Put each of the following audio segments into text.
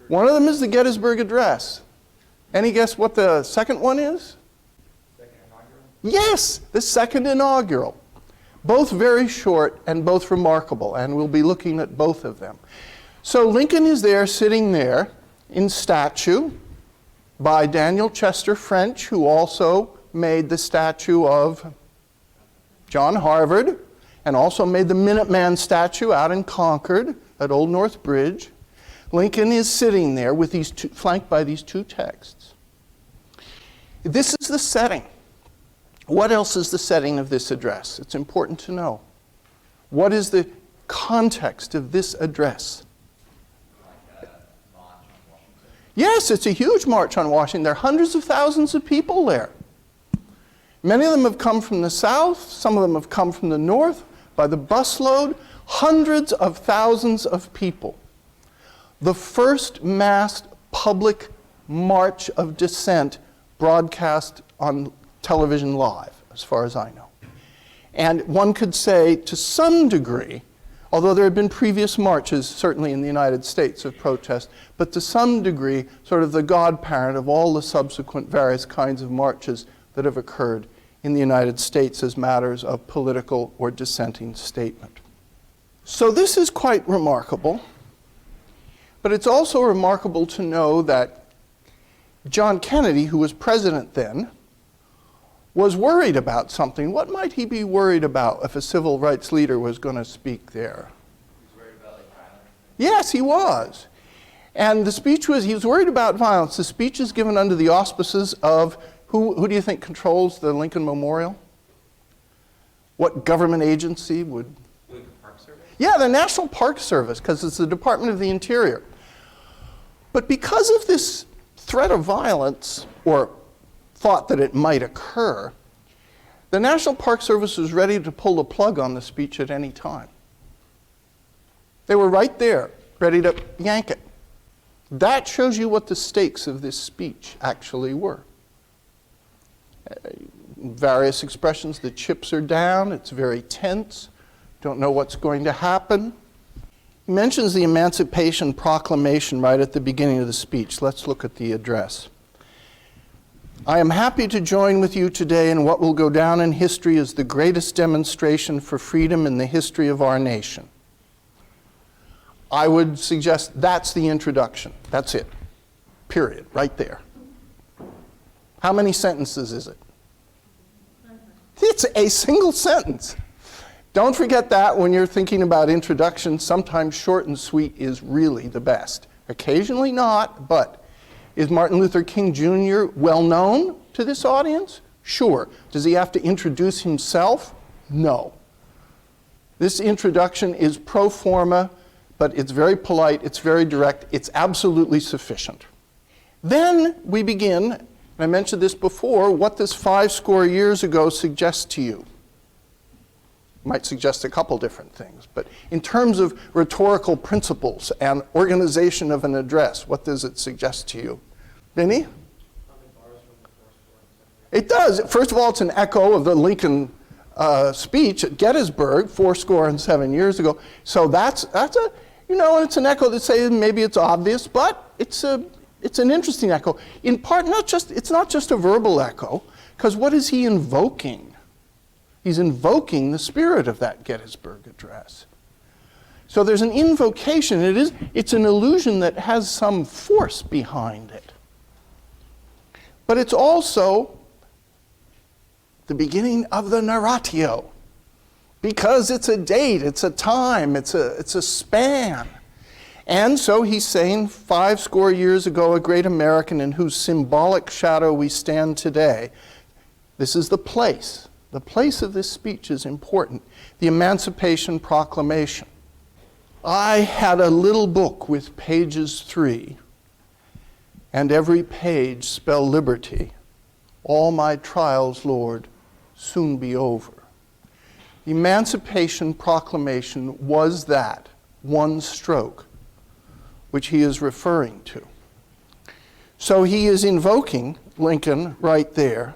One of them is the Gettysburg Address. Any guess what the second one is? Second inaugural? Yes, the second inaugural. Both very short and both remarkable, and we'll be looking at both of them. So Lincoln is there, sitting there in statue by Daniel Chester French, who also made the statue of John Harvard, and also made the Minuteman statue out in Concord at Old North Bridge. Lincoln is sitting there with these flanked by these two texts. This is the setting. What else is the setting of this address? It's important to know. What is the context of this address? Like a march on Washington. Yes, it's a huge march on Washington. There are hundreds of thousands of people there. Many of them have come from the south. Some of them have come from the north by the busload. Hundreds of thousands of people. The first massed public march of dissent broadcast on television live, as far as I know. And one could say, to some degree, although there had been previous marches, certainly in the United States, of protest, but to some degree, sort of the godparent of all the subsequent various kinds of marches that have occurred in the United States as matters of political or dissenting statement. So this is quite remarkable. But it's also remarkable to know that John Kennedy, who was president then, was worried about something. What might he be worried about if a civil rights leader was going to speak there? He was worried about violence. Yes, he was. And the speech was, he was worried about violence. The speech is given under the auspices of, who do you think controls the Lincoln Memorial? What government agency would? Park Service? Yeah, the National Park Service, because it's the Department of the Interior. But because of this threat of violence, or thought that it might occur, the National Park Service was ready to pull the plug on the speech at any time. They were right there, ready to yank it. That shows you what the stakes of this speech actually were. Various expressions, the chips are down, it's very tense, don't know what's going to happen. He mentions the Emancipation Proclamation right at the beginning of the speech. Let's look at the address. I am happy to join with you today in what will go down in history as the greatest demonstration for freedom in the history of our nation. I would suggest that's the introduction. That's it. Period. Right there. How many sentences is it? It's a single sentence. Don't forget that when you're thinking about introductions. Sometimes short and sweet is really the best. Occasionally not, but is Martin Luther King Jr. well known to this audience? Sure. Does he have to introduce himself? No. This introduction is pro forma, but it's very polite, it's very direct, it's absolutely sufficient. Then we begin, and I mentioned this before, what this 50 years ago suggests to you. Might suggest a couple different things, but in terms of rhetorical principles and organization of an address, what does it suggest to you? Vinny? It does. First of all, it's an echo of the Lincoln speech at Gettysburg 7 years ago. So that's a, it's an echo that says maybe it's obvious, but it's an interesting echo. In part, it's not just a verbal echo, because what is he invoking? He's invoking the spirit of that Gettysburg Address. So there's an invocation. It's an illusion that has some force behind it. But it's also the beginning of the narratio, because it's a date, it's a time, it's a span. And so he's saying 50 years ago, a great American in whose symbolic shadow we stand today. This is the place. The place of this speech is important. The Emancipation Proclamation. I had a little book with pages 3, and every page spell liberty. All my trials, Lord, soon be over. The Emancipation Proclamation was that one stroke which he is referring to. So he is invoking Lincoln right there.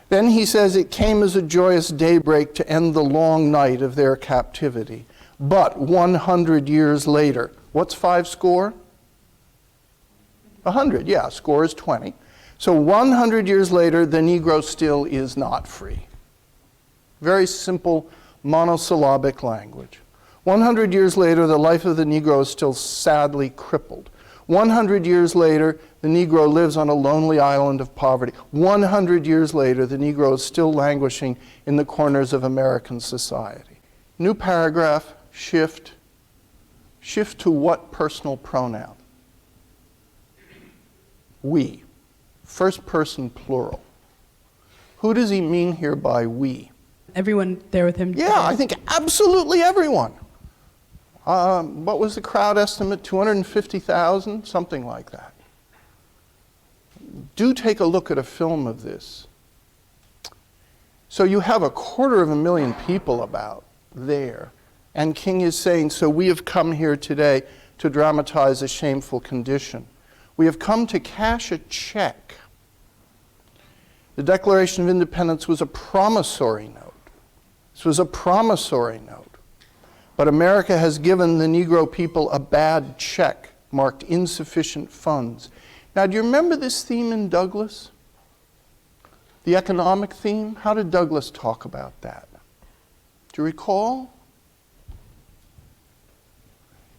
Then he says it came as a joyous daybreak to end the long night of their captivity. But 100 years later, What's 5 score? 100, yeah, score is 20. So 100 years later, the Negro still is not free. Very simple monosyllabic language. 100 years later, the life of the Negro is still sadly crippled. 100 years later, the Negro lives on a lonely island of poverty. 100 years later, the Negro is still languishing in the corners of American society. New paragraph, shift. Shift to what personal pronoun? We. First person plural. Who does he mean here by we? Everyone there with him. Yeah, I think absolutely everyone. What was the crowd estimate? 250,000? Something like that. Do take a look at a film of this. So you have 250,000 people about there. And King is saying, so we have come here today to dramatize a shameful condition. We have come to cash a check. The Declaration of Independence was a promissory note. This was a promissory note. But America has given the Negro people a bad check marked insufficient funds. Now, do you remember this theme in Douglas? The economic theme? How did Douglas talk about that? Do you recall?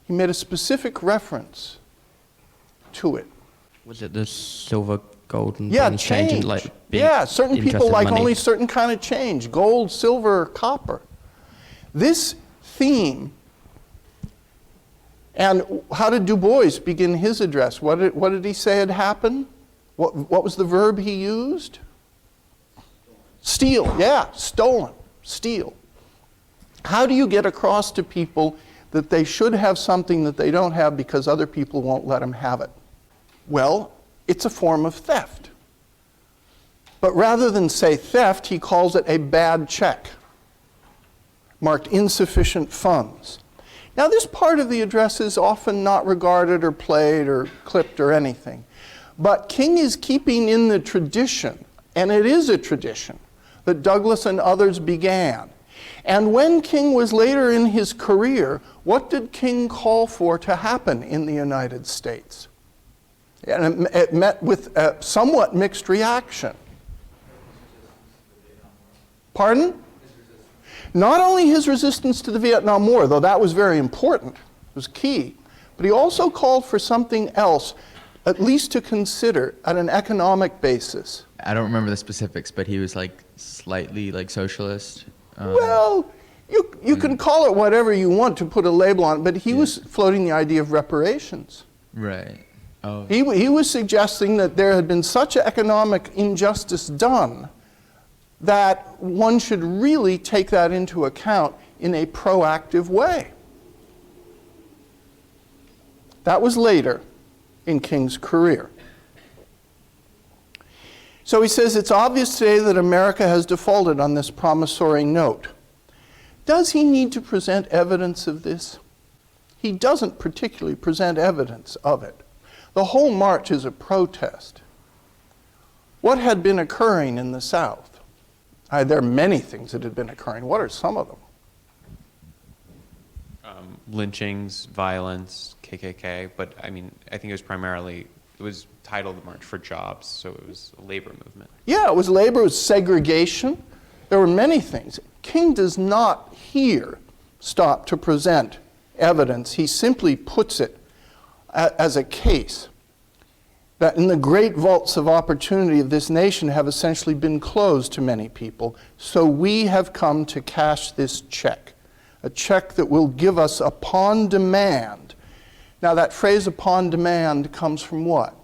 He made a specific reference to it. Was it the silver, gold, and Yeah, things change. changing, like Certain people interest like money? only certain kind of change, gold, silver, copper. This theme, and how did Du Bois begin his address? What did he say had happened? What was the verb he used? Steal, yeah, stolen, steal. How do you get across to people that they should have something that they don't have because other people won't let them have it? Well, it's a form of theft. But rather than say theft, he calls it a bad check, marked insufficient funds. Now, this part of the address is often not regarded or played or clipped or anything. But King is keeping in the tradition, and it is a tradition, that Douglas and others began. And when King was later in his career, what did King call for to happen in the United States? And it met with a somewhat mixed reaction. Pardon? Not only his resistance to the Vietnam War, though that was very important, it was key, but he also called for something else, at least to consider at an economic basis. I don't remember the specifics, but he was like slightly like socialist. Well, you can call it whatever you want to put a label on it, but he was floating the idea of reparations. Right. Oh. He was suggesting that there had been such economic injustice done that one should really take that into account in a proactive way. That was later in King's career. So he says, it's obvious today that America has defaulted on this promissory note. Does he need to present evidence of this? He doesn't particularly present evidence of it. The whole march is a protest. What had been occurring in the South? There are many things that had been occurring. What are some of them? Lynchings, violence, KKK, but I mean, I think it was titled the March for Jobs, so it was a labor movement. Yeah, it was labor, it was segregation. There were many things. King does not here stop to present evidence. He simply puts it as a case that in the great vaults of opportunity of this nation have essentially been closed to many people. So we have come to cash this check, a check that will give us upon demand. Now that phrase upon demand comes from what?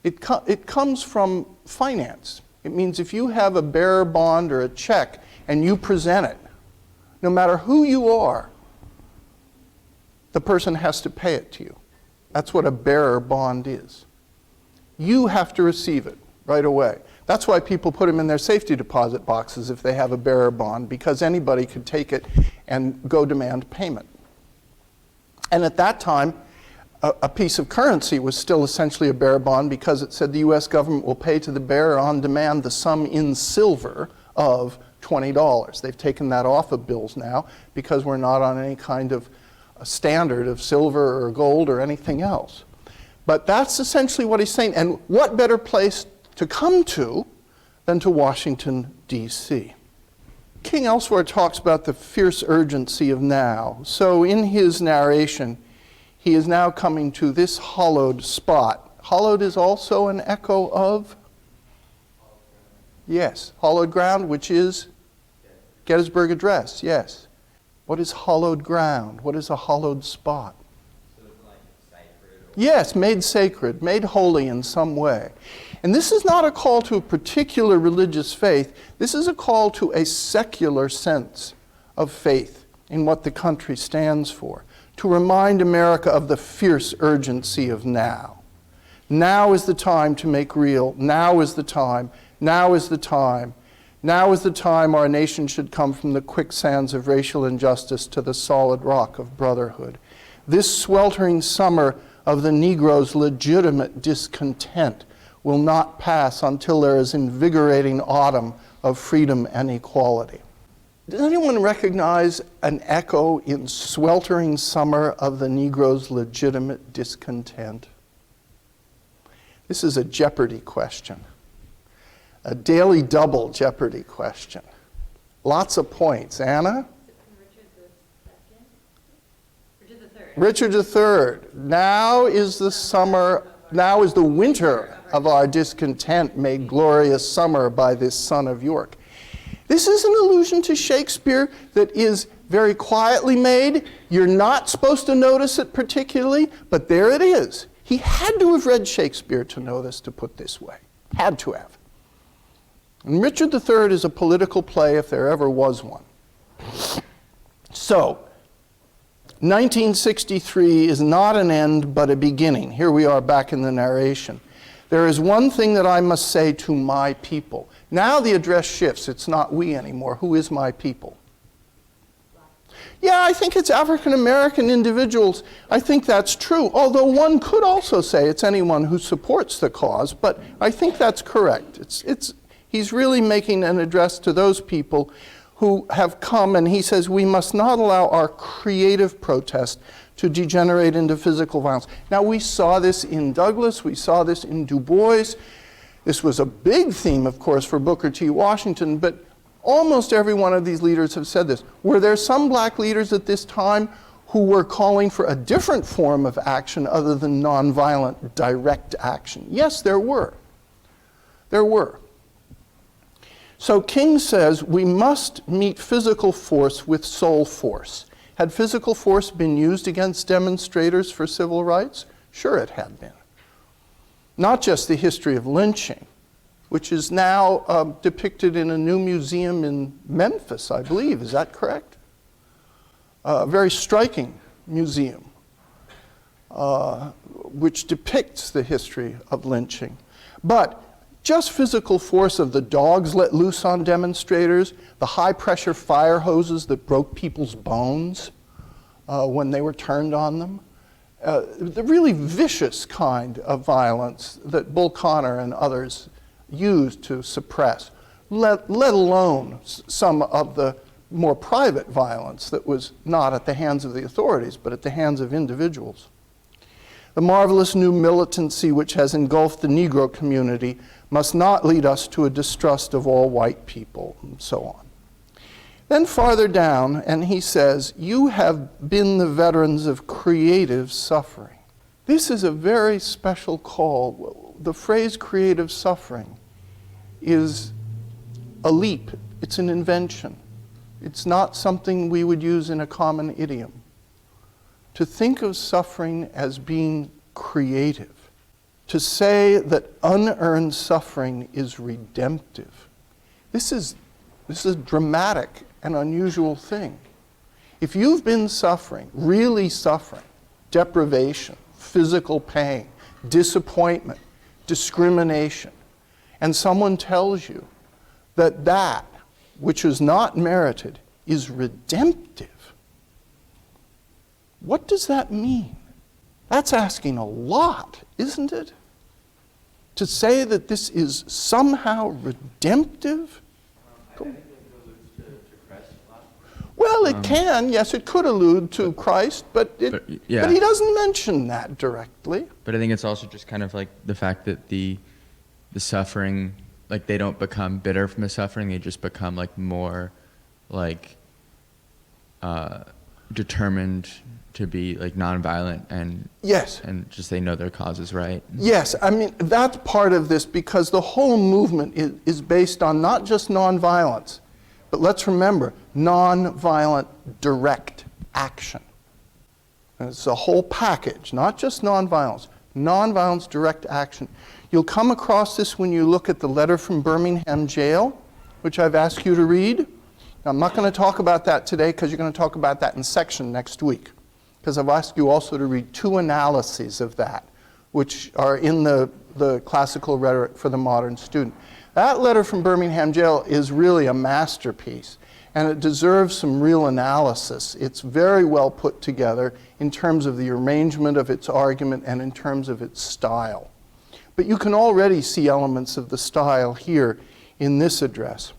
It comes from finance. It means if you have a bearer bond or a check and you present it, no matter who you are, the person has to pay it to you. That's what a bearer bond is. You have to receive it right away. That's why people put them in their safety deposit boxes if they have a bearer bond, because anybody could take it and go demand payment. And at that time, a piece of currency was still essentially a bearer bond because it said the US government will pay to the bearer on demand the sum in silver of $20. They've taken that off of bills now because we're not on any kind of a standard of silver or gold or anything else. But that's essentially what he's saying. And what better place to come to than to Washington, D.C.? King elsewhere talks about the fierce urgency of now. So in his narration, he is now coming to this hollowed spot. Hollowed is also an echo of? Yes, hollowed ground, which is Gettysburg Address, yes. What is hollowed ground? What is a hollowed spot? So it's like sacred or Yes, made sacred, made holy in some way. And this is not a call to a particular religious faith. This is a call to a secular sense of faith in what the country stands for, to remind America of the fierce urgency of now. Now is the time to make real. Now is the time. Now is the time. Now is the time our nation should come from the quicksands of racial injustice to the solid rock of brotherhood. This sweltering summer of the Negro's legitimate discontent will not pass until there is invigorating autumn of freedom and equality. Does anyone recognize an echo in sweltering summer of the Negro's legitimate discontent? This is a Jeopardy question. A daily double Jeopardy question. Lots of points. Anna? Richard III. Now is the summer, now is the winter of our discontent made glorious summer by this son of York. This is an allusion to Shakespeare that is very quietly made. You're not supposed to notice it particularly, but there it is. He had to have read Shakespeare to know this, to put this way. Had to have. And Richard III is a political play if there ever was one. So, 1963 is not an end but a beginning. Here we are back in the narration. There is one thing that I must say to my people. Now the address shifts. It's not we anymore. Who is my people? Yeah, I think it's African American individuals. I think that's true. Although one could also say it's anyone who supports the cause, but I think that's correct. He's really making an address to those people who have come, and he says we must not allow our creative protest to degenerate into physical violence. Now, we saw this in Douglass, we saw this in Du Bois. This was a big theme, of course, for Booker T. Washington, but almost every one of these leaders have said this. Were there some black leaders at this time who were calling for a different form of action other than nonviolent direct action? Yes, there were. There were. So King says we must meet physical force with soul force. Had physical force been used against demonstrators for civil rights? Sure, it had been. Not just the history of lynching, which is now depicted in a new museum in Memphis, I believe. Is that correct? A very striking museum, which depicts the history of lynching. But just physical force of the dogs let loose on demonstrators, the high-pressure fire hoses that broke people's bones when they were turned on them, the really vicious kind of violence that Bull Connor and others used to suppress, let alone some of the more private violence that was not at the hands of the authorities, but at the hands of individuals. The marvelous new militancy which has engulfed the Negro community must not lead us to a distrust of all white people, and so on. Then farther down, and he says, you have been the veterans of creative suffering. This is a very special call. The phrase creative suffering is a leap. It's an invention. It's not something we would use in a common idiom. To think of suffering as being creative, to say that unearned suffering is redemptive, this is a dramatic and unusual thing. If you've been suffering, really suffering, deprivation, physical pain, disappointment, discrimination, and someone tells you that that which is not merited is redemptive, what does that mean? That's asking a lot, isn't it? To say that this is somehow redemptive? Cool. I think it alludes to Crest last week. Well, Well, it can, yes, it could allude to Christ, but he doesn't mention that directly. But I think it's also just kind of like the fact that the suffering, like they don't become bitter from the suffering, they just become like more like determined to be like nonviolent and yes, and just they know their cause is right. Yes, I mean that's part of this because the whole movement is based on not just nonviolence, but let's remember nonviolent direct action. And it's a whole package, not just nonviolence, nonviolence direct action. You'll come across this when you look at the letter from Birmingham jail, which I've asked you to read. Now, I'm not going to talk about that today because you're going to talk about that in section next week. Because I've asked you also to read 2 analyses of that, which are in the classical rhetoric for the modern student. That letter from Birmingham jail is really a masterpiece, and it deserves some real analysis. It's very well put together in terms of the arrangement of its argument and in terms of its style. But you can already see elements of the style here in this address.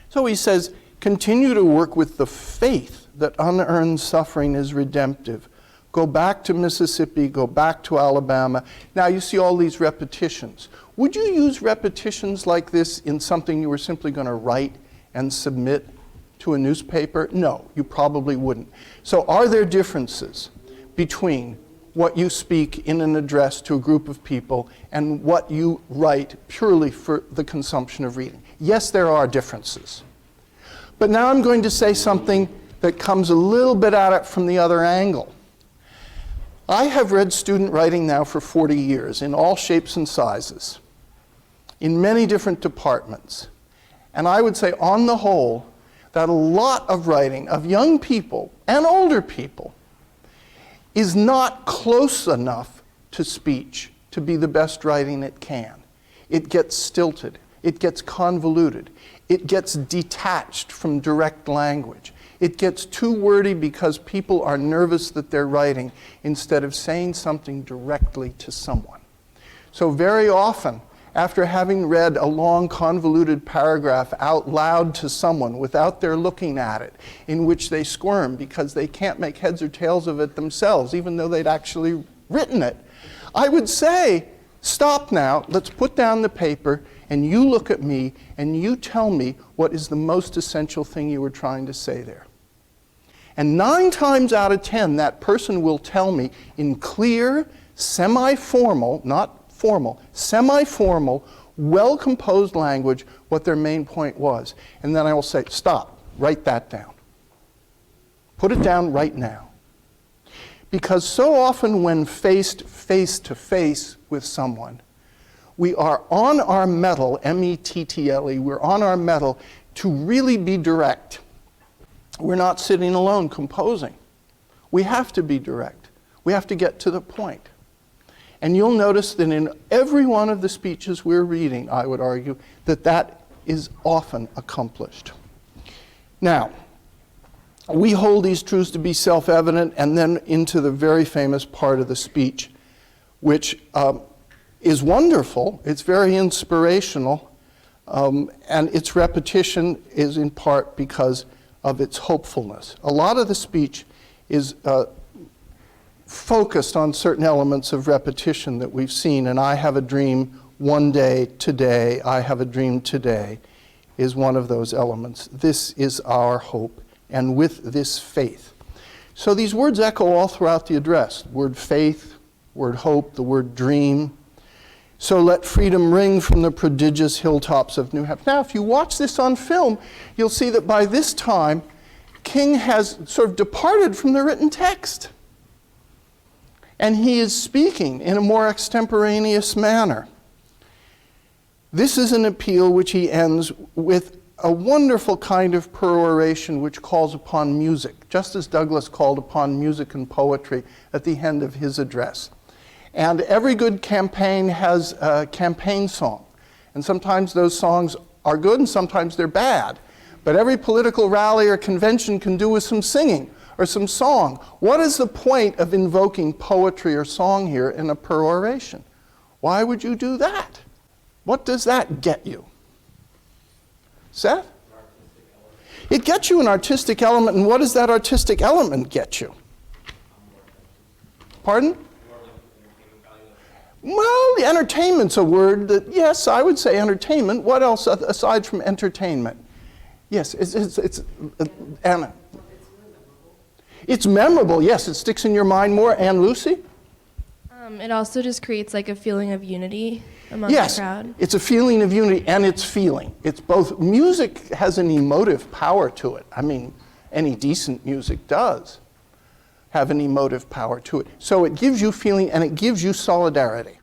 So he says, continue to work with the faith that unearned suffering is redemptive. Go back to Mississippi, go back to Alabama. Now you see all these repetitions. Would you use repetitions like this in something you were simply going to write and submit to a newspaper? No, you probably wouldn't. So are there differences between what you speak in an address to a group of people and what you write purely for the consumption of reading? Yes, there are differences. But now I'm going to say something that comes a little bit at it from the other angle. I have read student writing now for 40 years in all shapes and sizes, in many different departments. And I would say on the whole that a lot of writing of young people and older people is not close enough to speech to be the best writing it can. It gets stilted. It gets convoluted. It gets detached from direct language. It gets too wordy because people are nervous that they're writing instead of saying something directly to someone. So very often, after having read a long convoluted paragraph out loud to someone without their looking at it, in which they squirm because they can't make heads or tails of it themselves, even though they'd actually written it, I would say, stop now, let's put down the paper, and you look at me, and you tell me what is the most essential thing you were trying to say there. And 9 times out of 10, that person will tell me in clear, semi-formal, not formal, semi-formal, well-composed language what their main point was. And then I will say, stop, write that down. Put it down right now. Because so often when faced face to face with someone, we are on our mettle, M-E-T-T-L-E, we're on our mettle to really be direct. We're not sitting alone composing. We have to be direct. We have to get to the point. And you'll notice that in every one of the speeches we're reading, I would argue, that that is often accomplished. Now, we hold these truths to be self-evident and then into the very famous part of the speech, which is wonderful, it's very inspirational, and its repetition is in part because of its hopefulness. A lot of the speech is focused on certain elements of repetition that we've seen, and I have a dream one day today, I have a dream today, is one of those elements. This is our hope, and with this faith. So these words echo all throughout the address. Word faith, word hope, the word dream. So let freedom ring from the prodigious hilltops of New Hampshire. Now, if you watch this on film, you'll see that by this time, King has sort of departed from the written text. And he is speaking in a more extemporaneous manner. This is an appeal which he ends with a wonderful kind of peroration which calls upon music, just as Douglas called upon music and poetry at the end of his address. And every good campaign has a campaign song. And sometimes those songs are good and sometimes they're bad. But every political rally or convention can do with some singing or some song. What is the point of invoking poetry or song here in a peroration? Why would you do that? What does that get you? Seth? It gets you an artistic element, and what does that artistic element get you? Pardon? Well, the entertainment's a word that, yes, I would say entertainment. What else aside from entertainment? Yes, Anna. It's memorable, yes, it sticks in your mind more. And Lucy? It also just creates like a feeling of unity among Yes, the crowd. it's a feeling of unity, and it's feeling. It's both. Music has an emotive power to it. I mean, any decent music does have an emotive power to it. So it gives you feeling, and it gives you solidarity.